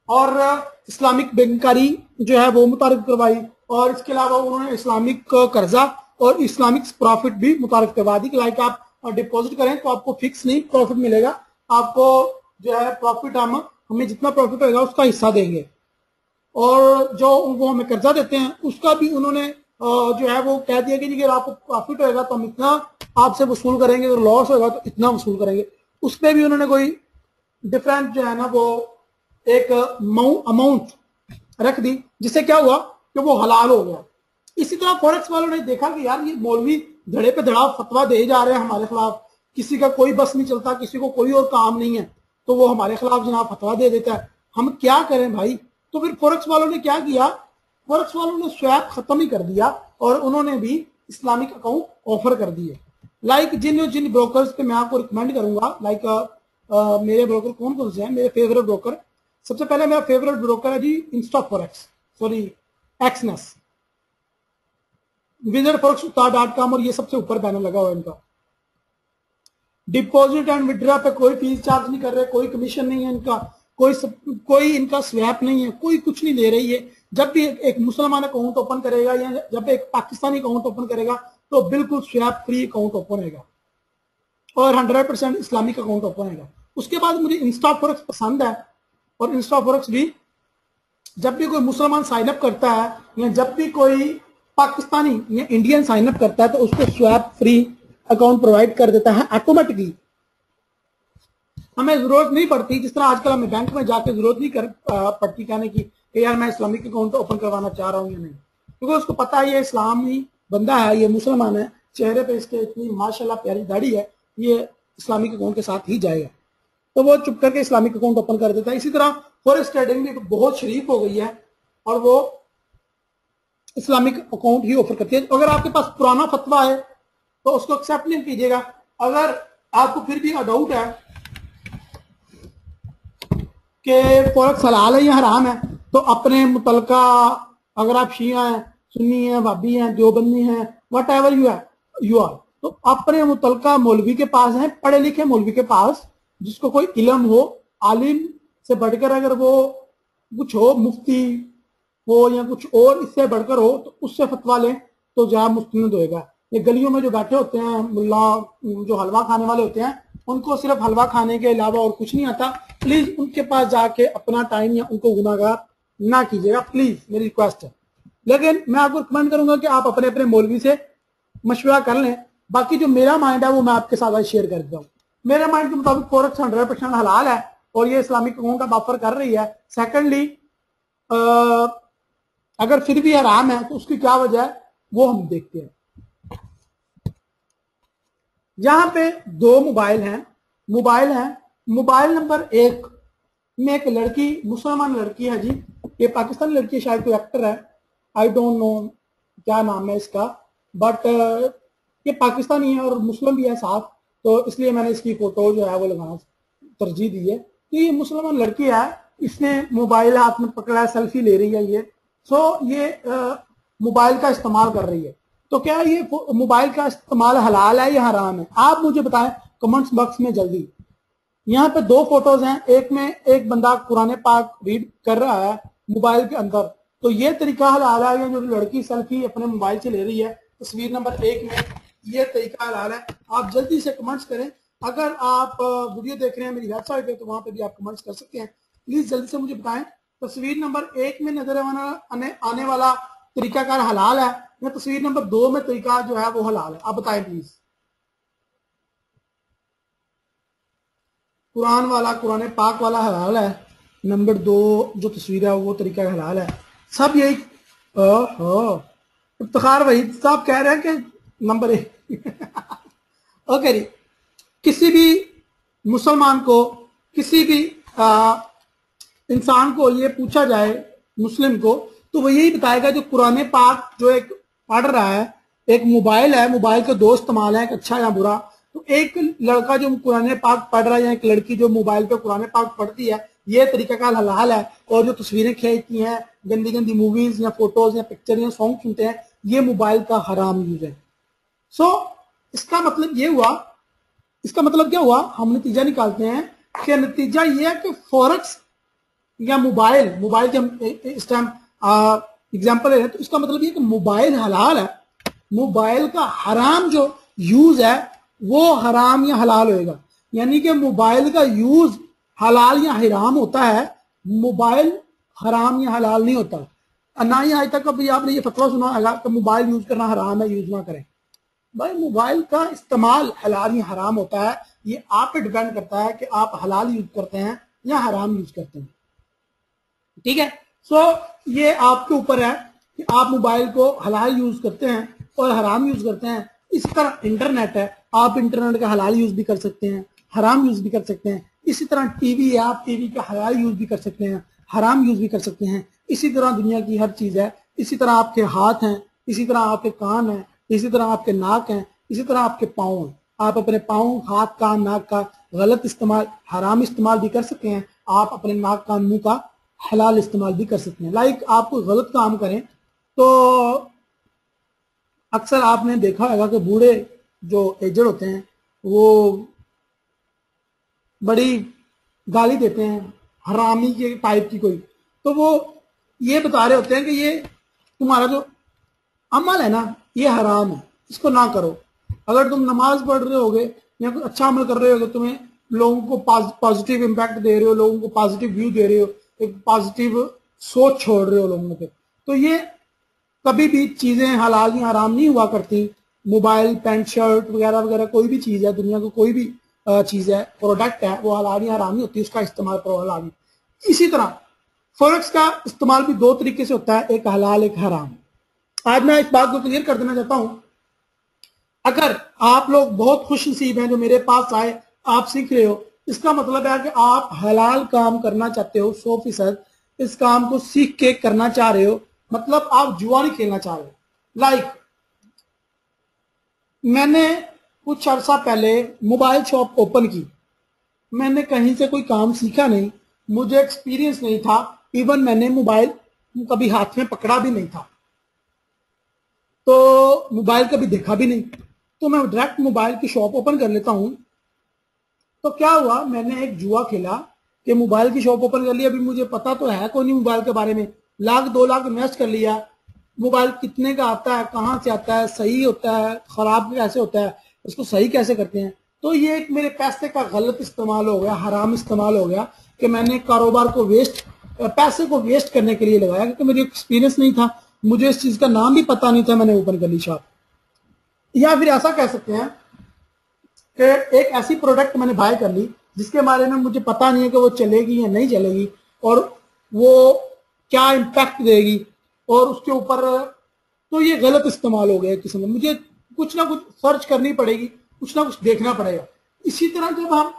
और इस्लामिक बैंककारी जो है वो मुतारिफ करवाई, और इसके अलावा उन्होंने इस्लामिक कर्जा और इस्लामिक प्रॉफिट भी मुतारिफ करवा दी कि लाइक आप डिपॉजिट करें तो आपको फिक्स नहीं प्रॉफिट मिलेगा, आपको जो है प्रॉफिट हमें जितना प्रॉफिट होगा उसका हिस्सा देंगे, और जो वो हमें कर्जा देते हैं उसका भी उन्होंने जो है वो कह दिया कि अगर आपको प्रॉफिट होगा तो हम इतना आपसे वसूल करेंगे, अगर लॉस होगा तो इतना वसूल करेंगे। उस पर भी उन्होंने कोई डिफरेंट जो है ना वो एक अमाउंट रख दी, जिससे क्या हुआ कि वो हलाल हो गया। इसी तरह फॉरेक्स वालों ने देखा कि यार ये मौलवी धड़े पे धड़ा फतवा दे जा रहे हैं हमारे खिलाफ, किसी का कोई बस नहीं चलता, किसी को कोई और काम नहीं है, तो वो हमारे खिलाफ जनाब फतवा दे देता है, हम क्या करें भाई। तो फिर फॉरेक्स वालों ने क्या किया, फॉरेक्स वालों ने स्वैप खत्म ही कर दिया और उन्होंने भी इस्लामिक अकाउंट ऑफर कर दिए। लाइक जिन ब्रोकर्स पे मैं आपको रिकमेंड करूंगा, लाइक मेरे ब्रोकर कौन कौन से हैं, मेरे फेवरेट ब्रोकर, सबसे पहले मेरा फेवरेट ब्रोकर है जी InstaForex, sorry Exness, visit फॉरेक्स.com, और ये सबसे ऊपर बैनर लगा हुआ है इनका। डिपॉजिट एंड विड्रॉ पे कोई फीस चार्ज नहीं कर रहे, कोई कमीशन नहीं है इनका, कोई इनका स्वैप नहीं है, कोई कुछ नहीं ले रही है। जब भी एक मुसलमान अकाउंट ओपन करेगा या जब एक पाकिस्तानी अकाउंट ओपन करेगा तो बिल्कुल स्वैप फ्री अकाउंट ओपन होगा और 100% इस्लामिक अकाउंट ओपन होगा। उसके बाद मुझे इंस्टा फॉरेक्स पसंद है, और इंस्टा फॉरेक्स भी जब भी कोई मुसलमान साइन अप करता है या जब भी कोई पाकिस्तानी या इंडियन साइन अप करता है तो उसको स्वैप फ्री अकाउंट प्रोवाइड कर देता है ऑटोमेटिकली। हमें जरूरत नहीं पड़ती, जिस तरह आजकल हमें बैंक में जाके जरूरत नहीं पड़ती कहने की यार मैं इस्लामिक अकाउंट ओपन करवाना चाह रहा हूँ या नहीं, क्योंकि उसको पता है ये इस्लामी बंदा है, ये मुसलमान है, चेहरे पे इसके इतनी माशाल्लाह प्यारी दाढ़ी है, ये इस्लामिक अकाउंट के साथ ही जाएगा, तो वो चुप करके इस्लामिक अकाउंट ओपन कर देता है। इसी तरह फॉरेक्स ट्रेडिंग भी बहुत शरीफ हो गई है और वो इस्लामिक अकाउंट ही ऑफर करती है। अगर आपके पास पुराना फतवा है तो उसको एक्सेप्ट नहीं कीजिएगा। अगर आपको फिर भी डाउट है कि फॉरेक्स हलाल है या हराम है, तो अपने मुतलका, अगर आप शिया हैं, सुन्नी हैं, भाभी हैं, देवबंदी हैं, वट एवर यू आर, तो अपने मुतलका मौलवी के पास हैं, पढ़े लिखे मौलवी के पास, जिसको कोई इल्म हो, आलिम से बढ़कर अगर वो कुछ हो, मुफ्ती हो या कुछ और इससे बढ़कर हो, तो उससे फतवा लें तो जहाँ मुस्तनद होएगा। ये गलियों में जो बैठे होते हैं मुल्ला, जो हलवा खाने वाले होते हैं, उनको सिर्फ हलवा खाने के अलावा और कुछ नहीं आता, प्लीज उनके पास जाके अपना टाइम या उनको गुनाहगार ना कीजिएगा, प्लीज मेरी रिक्वेस्ट है। लेकिन मैं आपको रिकमेंड करूंगा कि आप अपने अपने मौलवी से मशवरा कर लें। बाकी जो मेरा माइंड है वो मैं आपके साथ आज शेयर कर देता हूँ। मेरे माइंड के मुताबिक फॉरेक्स 100% हलाल है और ये इस्लामिक अकाउंट का ऑफर कर रही है। सेकेंडली, अगर फिर भी हराम है तो उसकी क्या वजह है वो हम देखते हैं। यहां पे दो मोबाइल हैं, मोबाइल नंबर 1 में एक लड़की, मुसलमान लड़की है जी, ये पाकिस्तानी लड़की है, शायद कोई एक्टर है, आई डोंट नो क्या नाम है इसका, बट ये पाकिस्तानी है और मुस्लिम भी है साथ, तो इसलिए मैंने इसकी फोटो जो है वो लगाना तरजीह दी है। कि ये मुसलमान लड़की है, इसने मोबाइल हाथ में पकड़ा है, सेल्फी ले रही है, ये ये मोबाइल का इस्तेमाल कर रही है। तो क्या ये मोबाइल का इस्तेमाल हलाल है या हराम है, आप मुझे बताएं कमेंट्स बॉक्स में जल्दी। यहाँ पे दो फोटोज हैं, एक में एक बंदा कुरान पाक रीड कर रहा है मोबाइल के अंदर, तो ये तरीका हलाल है, जो लड़की सेल्फी अपने मोबाइल से ले रही है तस्वीर नंबर 1 में, ये तरीका हलाल है। आप जल्दी से कमेंट्स करें। अगर आप वीडियो देख रहे हैं मेरी वेबसाइट पे तो वहां पे भी आप कमेंट्स कर सकते हैं। प्लीज जल्दी से मुझे बताएं तस्वीर नंबर 1 में नजर आने वाला तरीकाकार हलाल है या तस्वीर नंबर 2 में तरीका जो है वो हलाल है, आप बताएं प्लीज। कुरान पाक वाला हलाल है, नंबर 2 जो तस्वीर है वो तरीका हलाल है। सब यही इफ्तिखार वहीद साहब कह रहे हैं कि नंबर 1 ओके जी। किसी भी मुसलमान को, किसी भी इंसान को ये पूछा जाए, मुस्लिम को, तो वो यही बताएगा जो कुरान पाक जो एक पढ़ रहा है, एक मोबाइल है, मोबाइल का दो इस्तेमाल है, एक अच्छा या बुरा। तो एक लड़का जो कुरान पाक पढ़ रहा है या एक लड़की जो मोबाइल पे कुरान पाक पढ़ती है, ये तरीका का हलाल है। और जो तस्वीरें खींचती हैं, गंदी गंदी मूवीज या फोटोज या पिक्चर या सॉन्ग सुनते हैं, ये मोबाइल का हराम यूज है। इसका मतलब ये हुआ, इसका मतलब क्या हुआ, हम नतीजा निकालते हैं कि नतीजा ये है कि फॉरेक्स या मोबाइल, मोबाइल के हम इस टाइम एग्जांपल ले रहे हैं, तो इसका मतलब ये कि मोबाइल हलाल है, मोबाइल का हराम जो यूज है वो हराम या हलाल होएगा। यानी कि मोबाइल का यूज हलाल या हराम होता है, मोबाइल हराम या हलाल नहीं होता। ना ही आज तक कभी आपने ये फतवा सुना होगा कि मोबाइल यूज करना हराम है, यूज ना करें। भाई मोबाइल का इस्तेमाल हलाल या हराम होता है, ये आप पे डिपेंड करता है कि आप हलाल यूज करते हैं या हराम यूज करते हैं। ठीक है, सो ये आपके ऊपर है कि आप मोबाइल को हलाल यूज करते हैं और हराम यूज करते हैं। इसी तरह इंटरनेट है, आप इंटरनेट का हलाल यूज भी कर सकते हैं, हराम यूज भी कर सकते हैं। इसी तरह टीवी है, आप टीवी का हलाल यूज भी कर सकते हैं, हराम यूज भी कर सकते हैं। इसी तरह दुनिया की हर चीज है। इसी तरह आपके हाथ हैं, इसी तरह आपके कान हैं, इसी तरह आपके नाक हैं, इसी तरह आपके पाँव हैं। आप अपने पाँव, हाथ, कान, नाक का गलत इस्तेमाल, हराम इस्तेमाल भी कर सकते हैं। आप अपने नाक, कान, मुंह का हलाल इस्तेमाल भी कर सकते हैं। लाइक आप कोई गलत काम करें तो अक्सर आपने देखा होगा कि बूढ़े जो एजड होते हैं वो बड़ी गाली देते हैं, हरामी के टाइप की कोई, तो वो ये बता रहे होते हैं कि ये तुम्हारा जो अमल है ना ये हराम है, इसको ना करो। अगर तुम नमाज पढ़ रहे होगे या कुछ अच्छा अमल कर रहे होगे, तुम्हें लोगों को पॉजिटिव इम्पैक्ट दे रहे हो, लोगों को पॉजिटिव व्यू दे रहे हो, एक पॉजिटिव सोच छोड़ रहे हो लोगों पे, तो ये कभी भी चीजें हलाल या हराम नहीं हुआ करती। मोबाइल, पैंट, शर्ट वगैरह वगैरह कोई भी चीज है दुनिया को, कोई भी चीज है, प्रोडक्ट है, वो हलाल या हराम नहीं होती, उसका इस्तेमाल करो हलाल। इसी तरह फॉरेक्स का इस्तेमाल भी दो तरीके से होता है, एक हलाल एक हराम। आज मैं इस बात को क्लियर कर देना चाहता हूं, अगर आप लोग बहुत खुश नसीब हैं जो मेरे पास आए, आप सीख रहे हो, इसका मतलब है कि आप हलाल काम करना चाहते हो 100%, इस काम को सीख के करना चाह रहे हो, मतलब आप जुआ नहीं खेलना चाह रहे हो। लाइक मैंने कुछ अर्सा पहले मोबाइल शॉप ओपन की, मैंने कहीं से कोई काम सीखा नहीं, मुझे एक्सपीरियंस नहीं था, इवन मैंने मोबाइल कभी हाथ में पकड़ा भी नहीं था, तो मोबाइल कभी देखा भी नहीं, तो मैं डायरेक्ट मोबाइल की शॉप ओपन कर लेता हूं। तो क्या हुआ, मैंने एक जुआ खेला कि मोबाइल की शॉप ओपन कर लिया। अभी मुझे पता तो है कोई नहीं मोबाइल के बारे में, लाख 2 लाख इन्वेस्ट कर लिया, मोबाइल कितने का आता है, कहाँ से आता है, सही होता है, खराब कैसे होता है, उसको सही कैसे करते हैं। तो ये एक मेरे पैसे का गलत इस्तेमाल हो गया, हराम इस्तेमाल हो गया कि मैंने कारोबार को वेस्ट, पैसे को वेस्ट करने के लिए लगाया, क्योंकि मुझे एक्सपीरियंस नहीं था, मुझे इस चीज का नाम भी पता नहीं था, मैंने ओपन कर ली शॉप। या फिर ऐसा कह सकते हैं कि एक ऐसी प्रोडक्ट मैंने बाय कर ली जिसके बारे में मुझे पता नहीं है कि वो चलेगी या नहीं चलेगी, और वो क्या इम्पैक्ट देगी, और उसके ऊपर, तो ये गलत इस्तेमाल हो गया किसी में। मुझे कुछ ना कुछ सर्च करनी पड़ेगी, कुछ ना कुछ देखना पड़ेगा। इसी तरह जब हम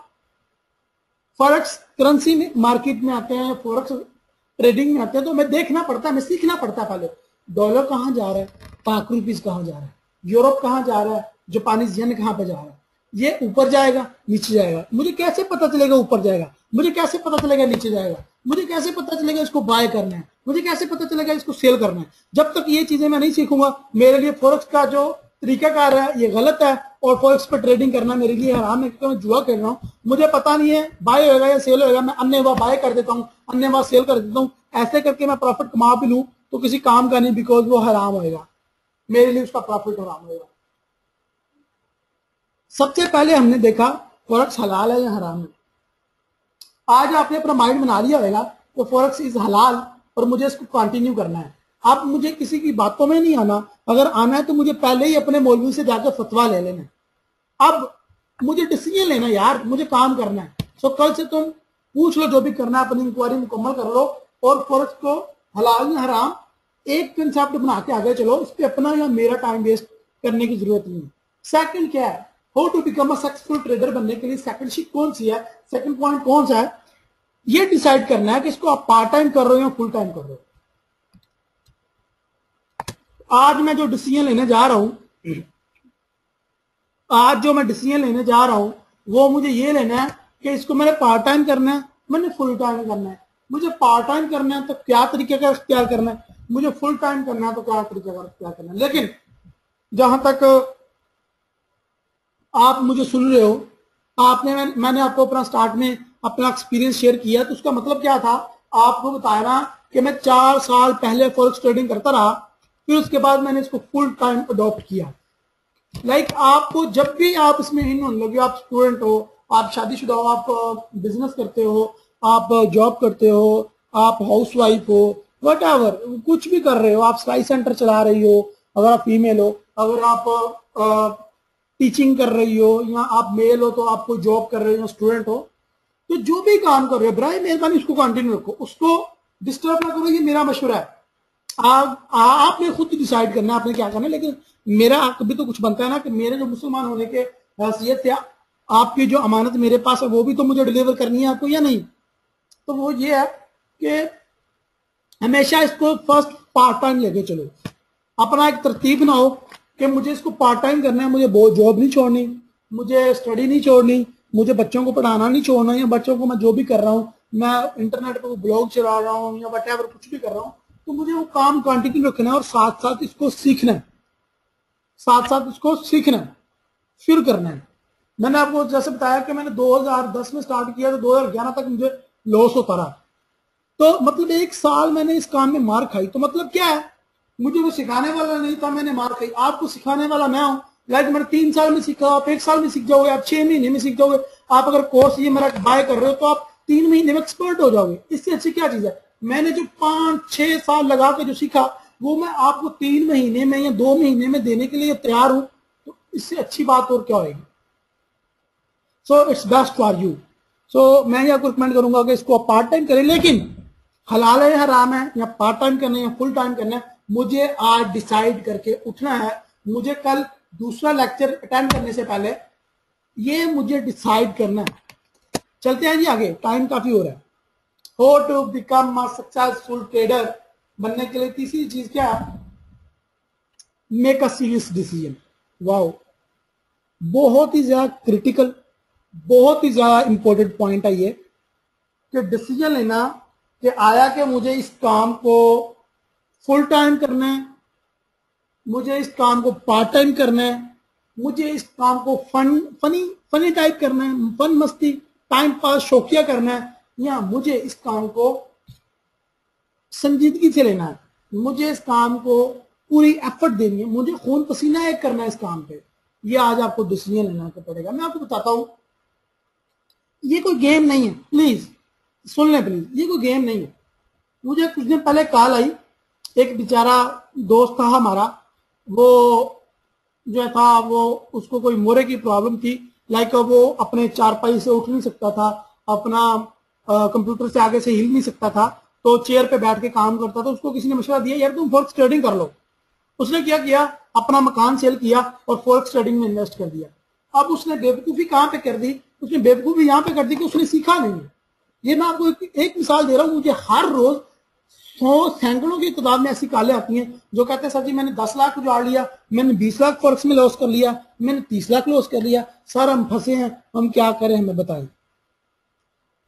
फॉरेक्स करेंसी में मार्केट में आते हैं, फॉरेक्स ट्रेडिंग में आते हैं, तो हमें देखना पड़ता है, हमें सीखना पड़ता है पहले, डॉलर कहाँ जा रहा है, पाक रुपीज कहाँ जा रहा है, यूरोप कहाँ जा रहा है, जापानीज येन कहाँ पे जा रहा है, ये ऊपर जाएगा नीचे जाएगा, मुझे कैसे पता चलेगा ऊपर जाएगा, मुझे कैसे पता चलेगा नीचे जाएगा, मुझे कैसे पता चलेगा इसको बाय करना है, मुझे कैसे पता चलेगा इसको सेल करना है। जब तक ये चीजें मैं नहीं सीखूंगा, मेरे लिए फॉरेक्स का जो तरीकाकार है ये गलत है, और फॉरेक्स पर ट्रेडिंग करना मेरे लिए हराम है, क्योंकि मैं जुआ खेल रहा हूँ, मुझे पता नहीं है बाय होगा या सेल होगा, मैं अन्य बाय कर देता हूँ, अन्य सेल कर देता हूँ, ऐसे करके मैं प्रॉफिट कमा भी लूँ तो किसी काम का नहीं, बिकॉज वो हराम होएगा, मेरे लिए उसका प्रॉफिट हराम होएगा। सबसे पहले हमने देखा फॉरेक्स हलाल है या हराम है। आज आपने अपना माइंड बना लिया होगा तो फॉरेक्स इज हलाल और मुझे इसको कंटिन्यू करना है। अब मुझे किसी की बातों में नहीं आना, अगर आना है तो मुझे पहले ही अपने मौलवी से जाकर फतवा ले लेना। अब मुझे डिसीजन लेना यार, मुझे काम करना है। सो कल से तुम पूछ लो, जो भी करना है अपनी इंक्वायरी मुकम्मल कर लो, और फॉरेक्स को हलाल या हराम एक कंसेप्ट बना के आगे चलो, इस पर अपना या मेरा टाइम वेस्ट करने की जरूरत नहीं है। सेकंड क्या है, how to become a successful trader बनने के लिए सेकंड शीट कौन सी है, सेकंड पॉइंट कौन सा है, ये डिसाइड करना है कि इसको आप पार्ट टाइम कर रहे हो या फुल टाइम कर रहे हो। आज मैं जो डिसीजन लेने जा रहा हूं, आज जो मैं डिसीजन लेने जा रहा हूं वो मुझे ये लेना है कि इसको मैंने पार्ट टाइम करना है, मैंने फुल टाइम करना है। मुझे पार्ट टाइम करना है तो क्या तरीके का इख्तियार करना है, मुझे फुल टाइम करना है तो क्या तरीके का इख्तियार करना है। लेकिन जहां तक आप मुझे सुन रहे हो, मैंने आपको अपना स्टार्ट में अपना एक्सपीरियंस शेयर किया, तो उसका मतलब क्या था, आपको बताया ना कि मैं 4 साल पहले फॉरेक्स ट्रेडिंग करता रहा, फिर उसके बाद मैंने इसको फुल टाइम अडॉप्ट किया। आपको जब भी आप इसमें इन होने लगे, आप स्टूडेंट हो, आप शादीशुदा हो, आप बिजनेस करते हो, आप जॉब करते हो, आप हाउस वाइफ हो, वट एवर कुछ भी कर रहे हो, आप सिलाई सेंटर चला रही हो, अगर आप फीमेल हो, अगर आप टीचिंग कर रही हो, या आप मेल हो तो आप कोई जॉब कर रहे हो, स्टूडेंट हो, तो जो भी काम कर रहे हो बराए मेहरबानी उसको कंटिन्यू रखो, उसको डिस्टर्ब ना करो। ये मेरा मशवरा है। आपने खुद डिसाइड करना है आपने क्या करना है, लेकिन मेरा कभी तो कुछ बनता है ना कि मेरे जो मुसलमान होने के हैसियत से आपकी जो अमानत मेरे पास है वो भी तो मुझे डिलीवर करनी है आपको, या नहीं? तो वो ये है कि हमेशा इसको फर्स्ट पार्ट टाइम लेके चलो। अपना एक तरतीब ना हो कि मुझे इसको पार्ट टाइम करना है, मुझे जॉब नहीं छोड़नी, मुझे स्टडी नहीं छोड़नी, मुझे बच्चों को पढ़ाना नहीं छोड़ना, या बच्चों को मैं जो भी कर रहा हूँ, मैं इंटरनेट पर ब्लॉग चला रहा हूँ या वट एवर कुछ भी कर रहा हूँ, तो मुझे वो काम कंटिन्यू रखना है और साथ साथ इसको सीखना है, साथ साथ इसको सीखना है, फिर करना है। मैंने आपको जैसे बताया कि मैंने 2010 में स्टार्ट किया तो 2011 तक मुझे लॉस होता रहा, तो मतलब 1 साल मैंने इस काम में मार खाई। तो मतलब क्या है, मुझे वो सिखाने वाला नहीं था, मैंने मार खाई। आपको सिखाने वाला मैं हूं। मैंने 3 साल में सीखा, आप 1 साल में सीख जाओगे, आप 6 महीने में सीख जाओगे। आप अगर कोर्स ये मेरा बाय कर रहे हो तो आप 3 महीने में एक्सपर्ट हो जाओगे। इससे अच्छी क्या चीज है? मैंने जो 5-6 साल लगा के जो सीखा वो मैं आपको 3 महीने में या 2 महीने में देने के लिए तैयार हूं, तो इससे अच्छी बात और क्या होगी? So it's best for you. So मैं ये आपको रिकमेंड करूंगा कि इसको आप पार्ट टाइम करें, लेकिन हलाल है हराम है, या पार्ट टाइम करना है या फुल टाइम करना है, मुझे आज डिसाइड करके उठना है। मुझे कल दूसरा लेक्चर अटेंड करने से पहले ये मुझे डिसाइड करना है। चलते हैं जी आगे, टाइम काफी हो रहा है। How to become a successful trader बनने के लिए तीसरी चीज क्या है? Make a serious decision. Wow, बहुत ही ज्यादा क्रिटिकल, बहुत ही ज्यादा इंपॉर्टेंट पॉइंट है ये कि डिसीजन लेना कि आया कि मुझे इस काम को फुल टाइम करना है, मुझे इस काम को पार्ट टाइम करना है, मुझे इस काम को फनी टाइप करना है, फन मस्ती टाइम पास शौकिया करना है, या मुझे इस काम को संजीदगी से लेना है, मुझे इस काम को पूरी एफर्ट देनी है, मुझे खून पसीना एक करना है इस काम पे। ये आज आपको डिसीजन लेना पड़ेगा। मैं आपको बताता हूं, ये कोई गेम नहीं है, प्लीज सुन लें प्लीज, ये कोई गेम नहीं है। मुझे कुछ दिन पहले कॉल आई, एक बेचारा दोस्त था हमारा, वो जो था वो उसको कोई मोरे की प्रॉब्लम थी, वो अपने चारपाई से उठ नहीं सकता था, अपना कंप्यूटर से आगे से हिल नहीं सकता था, तो चेयर पे बैठ के काम करता था। उसको किसी ने मशवरा दिया, यार तुम फॉरेक्स ट्रेडिंग कर लो। उसने क्या किया, अपना मकान सेल किया और फॉरेक्स ट्रेडिंग में इन्वेस्ट कर दिया। अब उसने बेवकूफी कहां पे कर दी? उसने बेवकूफी यहां पे कर दी कि उसने सीखा नहीं। ये मैं आपको एक मिसाल दे रहा हूं। मुझे हर रोज 100 सैकड़ों की किताब में ऐसी कालें आती हैं जो कहते हैं सर जी मैंने 10 लाख उजाड़ लिया, मैंने 20 लाख फॉरेक्स में लॉस कर लिया, मैंने 30 लाख लॉस कर लिया, सर हम फंसे हैं, हम क्या करें, हमें बताएं।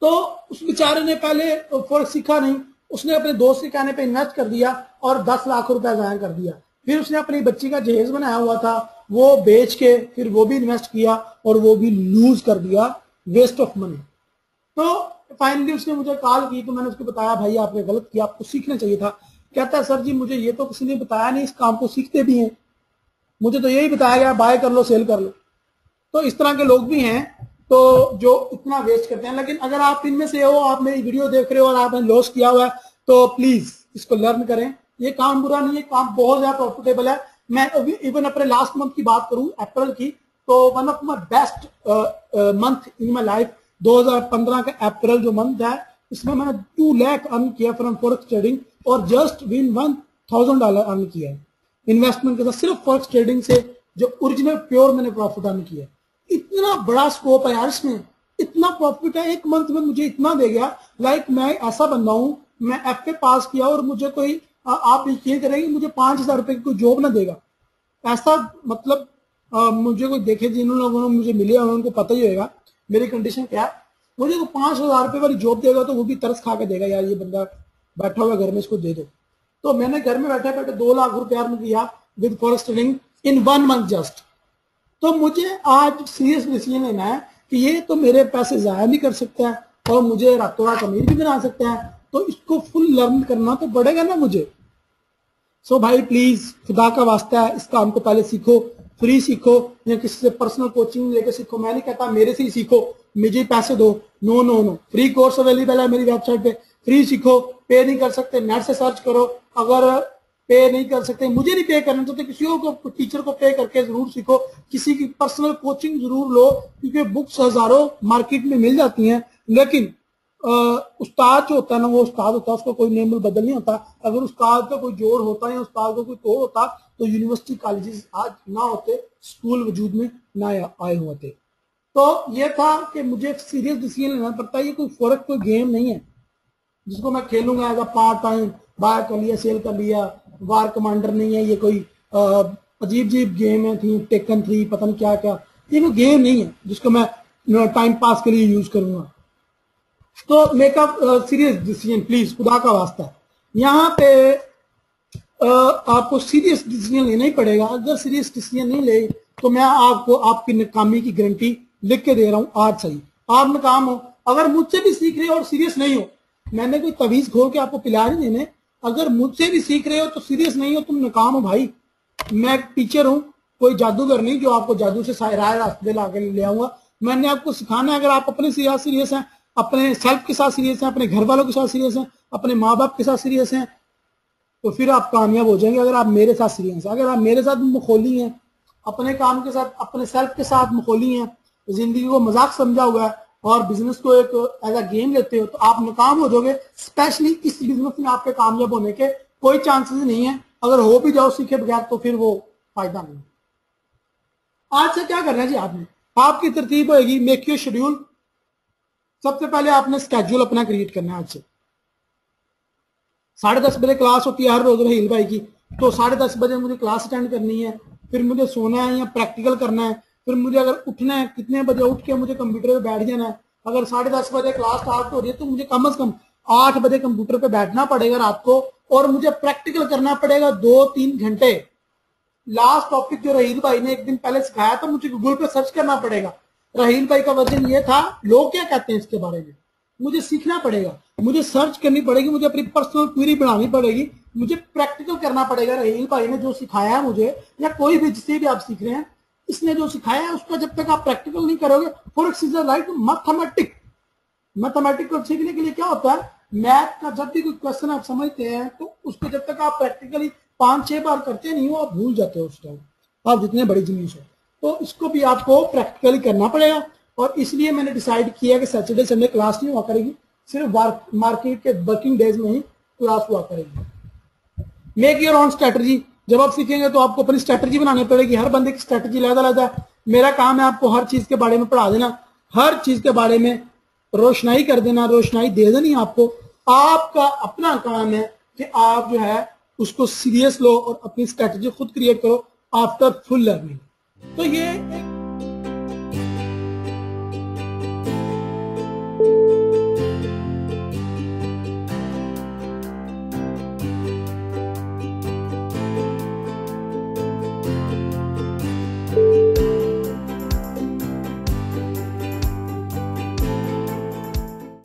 तो उस बेचारे ने पहले फॉरेक्स सीखा नहीं, उसने अपने दोस्त के कहने पे इन्वेस्ट कर दिया और 10 लाख रुपया जाया कर दिया। फिर उसने अपनी बच्ची का जहेज बनाया हुआ था, वो बेच के फिर वो भी इन्वेस्ट किया और वो भी लूज कर दिया, वेस्ट ऑफ मनी। तो फाइनली उसने मुझे कॉल की, तो मैंने उसको बताया भाई आपने गलत किया, आपको सीखना चाहिए था। कहता है सर जी मुझे ये तो किसी ने बताया नहीं, इस काम को सीखते भी हैं, मुझे तो यही बताया गया बाय कर लो सेल कर लो। तो इस तरह के लोग भी हैं तो जो इतना वेस्ट करते हैं। लेकिन अगर आप इनमें से हो, आप मेरी वीडियो देख रहे हो और आपने लॉस किया हुआ है, तो प्लीज इसको लर्न करें। ये काम बुरा नहीं है, काम बहुत ज्यादा प्रॉफिटेबल है। मैं इवन अपने लास्ट मंथ की बात करूं, अप्रैल की, तो one of my best month in my life 2015 का अप्रैल जो मंथ है, इसमें मैंने 2 लाख अर्न किया फ्रॉम फॉरेक्स ट्रेडिंग और जस्ट विन $1000 अर्न किया है इन्वेस्टमेंट के साथ, सिर्फ फॉरेक्स ट्रेडिंग से जो ओरिजिनल प्योर मैंने प्रॉफिट अर्न किया। इतना बड़ा स्कोप है यार इसमें, इतना प्रॉफिट है, एक मंथ में मुझे इतना दे गया। मैं ऐसा बंदा हूं, मैं FA पास किया और मुझे कोई आप यकीन करेंगे मुझे 5000 रुपए की कोई जॉब ना देगा ऐसा, मतलब मुझे कोई देखे, जिन लोगों ने मुझे मिले उनको पता ही होगा मेरी कंडीशन क्या है। मुझे तो 5000 रुपए वाली जॉब देगा तो वो भी तरस खा के देगा, यार ये बंदा बैठा हुआ घर में, इसको दे दो। तो मैंने घर में बैठे बैठे 2 लाख रुपया अर्न किया with forex trading in 1 month just. तो मुझे आज सीरियस डिसीजन लेना है कि ये तो मेरे पैसे जाया भी कर सकता है और मुझे रातों रात अमीर भी बना सकता है। तो इसको फुल लर्न करना तो पड़ेगा ना मुझे। सो भाई प्लीज खुदा का वास्ता है, इस काम को पहले सीखो, फ्री सीखो या किसी से पर्सनल कोचिंग लेकर सीखो। मैं नहीं कहता मेरे से ही सीखो, मुझे पैसे दो, no no no, free course available है मेरी वेबसाइट पे, फ्री सीखो। पे नहीं कर सकते नेट से सर्च करो, अगर पे नहीं कर सकते, मुझे नहीं पे करना तो किसी और को, टीचर को पे करके जरूर सीखो, किसी की पर्सनल कोचिंग जरूर लो, क्योंकि बुक्स हजारों मार्केट में मिल जाती हैं, लेकिन उस्ताद जो होता है ना वो उस्ताद होता है, उसका कोई नेम बदल नहीं होता। अगर उस्ताद का कोई जोड़ होता या उस्ताद का कोई तोड़ होता तो यूनिवर्सिटी कॉलेजेस आज ना होते, स्कूल वजूद में ना आए होते। तो ये था कि मुझे एक सीरियस डिसीजन लेना पड़ता है, ये कोई फर्क कोई गेम नहीं है जिसको मैं खेलूंगा as a part time, buy कर लिया सेल कर लिया, वार कमांडर नहीं है ये कोई अजीब अजीब गेम है थी, टेकन 3 पता नहीं क्या क्या, ये कोई गेम नहीं है जिसको मैं टाइम पास के लिए यूज करूंगा। तो make up serious decision please, खुदा का वास्ता। यहाँ पे आपको सीरियस डिसीजन लेना ही पड़ेगा। अगर सीरियस डिसीजन नहीं ले तो मैं आपको आपकी नाकामी की गारंटी लिख के दे रहा हूं आज से ही, आप नाकाम हो। अगर मुझसे भी सीख रहे हो और सीरियस नहीं हो, मैंने कोई तवीज घोल के आपको पिला नहीं देने, अगर मुझसे भी सीख रहे हो तो सीरियस नहीं हो, तुम नाकाम हो भाई। मैं टीचर हूं, कोई जादूगर नहीं जो आपको जादू से राय रास्ते ला के ले आऊंगा। मैंने आपको सिखाना है, अगर आप अपने साथ सीरियस हैं, अपने सेल्फ के साथ सीरियस हैं, अपने घर वालों के साथ सीरियस हैं, अपने माँ बाप के साथ सीरियस हैं, तो फिर आप कामयाब हो जाएंगे। अगर आप मेरे साथ सीरियस हैं, अगर आप मेरे साथ मखौली हैं, अपने काम के साथ अपने सेल्फ के साथ मखौली हैं, जिंदगी को मजाक समझा हुआ है और बिजनेस को एक एज अ गेम लेते हो, तो आप नाकाम हो जाओगे। स्पेशली इस बिजनेस में आपके कामयाब होने के कोई चांसेस नहीं है। अगर हो भी जाओ सीखे बगैर तो फिर वो फायदा नहीं। आज से क्या करना है जी आपने, आपकी तरतीब होगी मेक योर शेड्यूल। सबसे पहले आपने स्केड्यूल अपना क्रिएट करना है। आज से 10:30 बजे क्लास होती है हर रोज रहील भाई की, तो 10:30 बजे मुझे क्लास अटेंड करनी है, फिर मुझे सोना है या प्रैक्टिकल करना है, फिर मुझे अगर उठना है कितने बजे उठ के मुझे कंप्यूटर पे बैठ जाना है। अगर 10:30 बजे क्लास स्टार्ट हो रही है तो मुझे कम से कम 8 बजे कंप्यूटर पे बैठना पड़ेगा रात को, और मुझे प्रैक्टिकल करना पड़ेगा 2-3 घंटे। लास्ट टॉपिक जो रहील भाई ने एक दिन पहले सिखाया था, मुझे गूगल पे सर्च करना पड़ेगा। रहील भाई का वर्जन ये था, लोग क्या कहते हैं इसके बारे में, मुझे सीखना पड़ेगा, मुझे सर्च करनी पड़ेगी, मुझे अपनी पर्सनल क्वेरी बनानी पड़ेगी, मुझे प्रैक्टिकल करना पड़ेगा। रहील भाई ने जो सिखाया है मुझे, या कोई भी जिससे भी आप सीख रहे हैं, इसने जो सिखाया है उसका जब तक आप प्रैक्टिकल नहीं करोगे, for x like mathematic, mathematic को सीखने के लिए क्या होता है, मैथ का जब भी कोई क्वेश्चन आप समझते हैं तो उसको जब तक आप प्रैक्टिकली 5-6 बार करते नहीं हो, आप भूल जाते हो उस टाइम, आप जितने बड़ी जीनियस हो। तो इसको भी आपको प्रैक्टिकली करना पड़ेगा, और इसलिए मैंने डिसाइड किया कि सैटरडे संडे क्लास नहीं हुआ करेगी, सिर्फ मार्केट के वर्किंग डेज में ही क्लास हुआ करेगी। मेक योर ओन स्ट्रेटजी, जब आप सीखेंगे तो आपको अपनी स्ट्रेटजी बनानी पड़ेगी। हर बंदे की स्ट्रेटजी अलग-अलग है। मेरा काम है आपको हर चीज के बारे में पढ़ा देना, हर चीज के बारे में रोशनाई कर देना, रोशनाई दे देनी आपको। आपका अपना काम है कि आप जो है उसको सीरियस लो और अपनी स्ट्रेटजी खुद क्रिएट करो आफ्टर फुल लर्निंग। तो ये एक